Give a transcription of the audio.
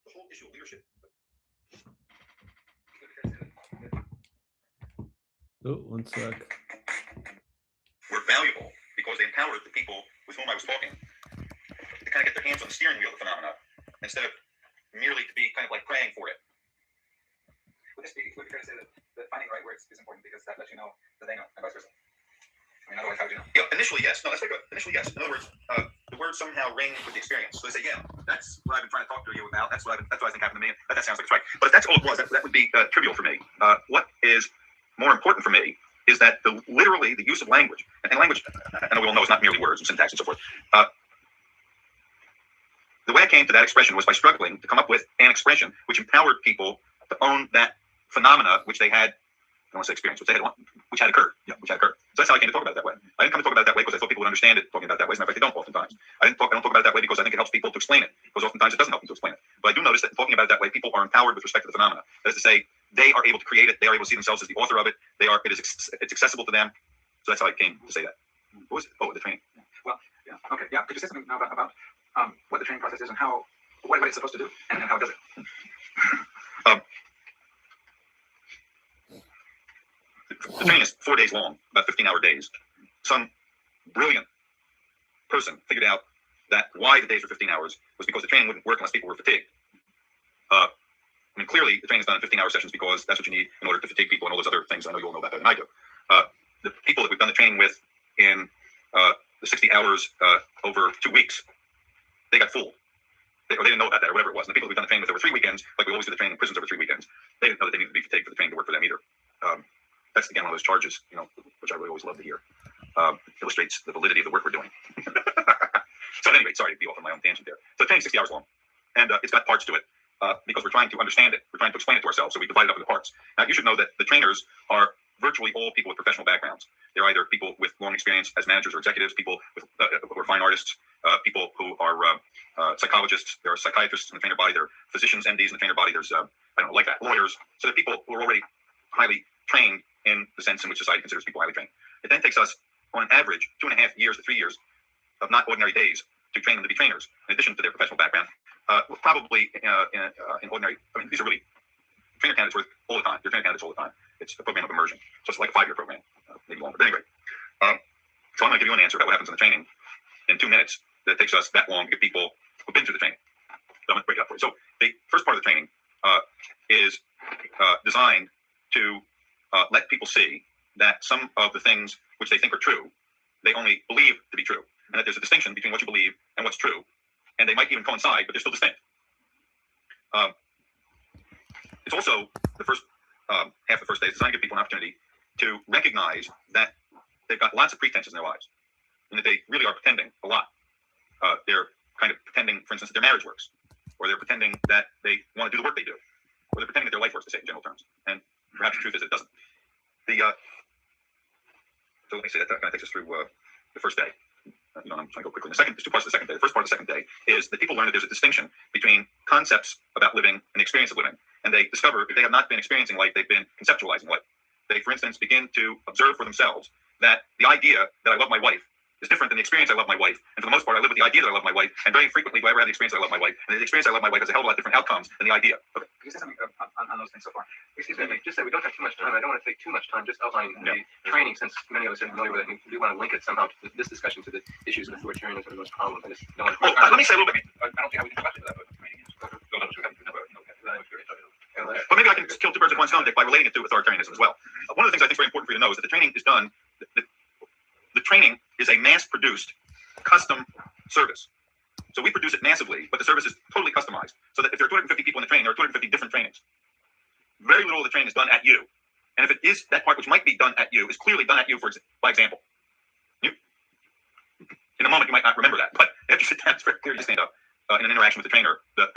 the whole issue of leadership. Oh, one sec. Were valuable because they empowered the people with whom I was talking to kind of get their hands on the steering wheel of the phenomena instead of merely to be kind of like praying for it. Would it be fair to say that finding the right words is important because that lets you know that they know, and vice versa? I mean, otherwise, how would you know? Yeah, initially, yes. No, that's very good. Initially, yes. In other words, the words somehow ring with the experience. So they say, yeah, that's what I've been trying to talk to you about. That's what I think happened to me. That sounds like it's right. But if that's all it was, that would be trivial for me. What is more important for me is that literally the use of language, and language, I know we all know, is not merely words and syntax and so forth. The way I came to that expression was by struggling to come up with an expression which empowered people to own that phenomena which they had, I don't want to say experience, which had occurred. Yeah, which had occurred. So that's how I came to talk about it that way. I didn't come to talk about it that way because I thought people would understand it talking about it that way. As a matter of fact, they don't oftentimes. I don't talk about it that way because I think it helps people to explain it, because oftentimes it doesn't help them to explain it. But I do notice that in talking about it that way, people are empowered with respect to the phenomena. That is to say, they are able to create it. They are able to see themselves as the author of it. It's accessible to them. So that's how I came to say that. What was it? Oh, the training. Well, yeah. Okay, yeah. Could you say something now about what the training process is and what it's supposed to do and how it does it? The training is 4 days long, about 15-hour days. Some brilliant person figured out that why the days were 15 hours was because the training wouldn't work unless people were fatigued. I mean, clearly, the training is done in 15-hour sessions because that's what you need in order to fatigue people and all those other things. I know you all know about that, and I do. The people that we've done the training with in the 60 hours over 2 weeks, they got fooled. They didn't know about that or whatever it was. And the people we've done the training with over 3 weekends, like we always do the training in prisons over 3 weekends, they didn't know that they needed to be fatigued for the training to work for them either. That's again one of those charges, which I really always love to hear. Illustrates the validity of the work we're doing. So at any rate, sorry to be off on my own tangent there. So the training's 60 hours long, and it's got parts to it because we're trying to understand it. We're trying to explain it to ourselves, so we divide it up into parts. Now, you should know that the trainers are virtually all people with professional backgrounds. They're either people with long experience as managers or executives, people who are fine artists, people who are psychologists. There are psychiatrists in the trainer body. There are physicians, MDs in the trainer body. There's lawyers. So they're people who are already highly trained in the sense in which society considers people highly trained. It then takes us, on an average, 2.5 years to 3 years of not ordinary days to train them to be trainers, in addition to their professional background. Probably in ordinary, I mean, these are really trainer candidates work all the time. They're trainer candidates all the time. It's a program of immersion. So it's like a 5-year program, maybe longer. But anyway, so I'm going to give you an answer about what happens in the training in 2 minutes. That takes us that long to get people who've been through the training. So I'm going to break it up for you. So the first part of the training is designed to let people see that some of the things which they think are true, they only believe to be trtrue, and that there's a distinction between what you believe and what's true, and they might even coincide, but they're still distinct. It's also the first half of the first day is designed to give people an opportunity to recognize that they've got lots of pretenses in their lives, and that they really are pretending a lot. They're kind of pretending, for instance, that their marriage works, or they're pretending that they want to do the work they do, or they're pretending that their life works, to say it in general terms, and perhaps the truth is it doesn't. So let me say that kind of takes us through the first day. I'm trying to go quickly. There's 2 parts of the second day. The first part of the second day is that people learn that there's a distinction between concepts about living and the experience of living. And they discover if they have not been experiencing life, they've been conceptualizing life. They, for instance, begin to observe for themselves that the idea that I love my wife is different than the experience I love my wife. And for the most part, I live with the idea that I love my wife. And very frequently do I ever have the experience that I love my wife. And the experience I love my wife has a hell of a lot different outcomes than the idea. Okay. Can you say something on those things so far? Excuse me, just say we don't have too much time. I don't want to take too much time just outlining the training, since many of us are familiar with it. And we do want to link it somehow to this discussion to the issues of authoritarianism and those problems. I just don't want to... let me say a little bit. I don't see how we can question that, but training is... But maybe I can kill 2 birds with 1 stone, Dick, by relating it to authoritarianism as well. One of the things I think is very important for you to know is that the training is done. The training is a mass-produced, custom service. So we produce it massively, but the service is totally customized. So that if there are 250 people in the training, there are 250 different trainings. Very little of the training is done at you. And if it is, that part which might be done at you is clearly done at you, by example. In a moment, you might not remember that, but if you sit down, it's very clear you stand up in an interaction with the trainer. The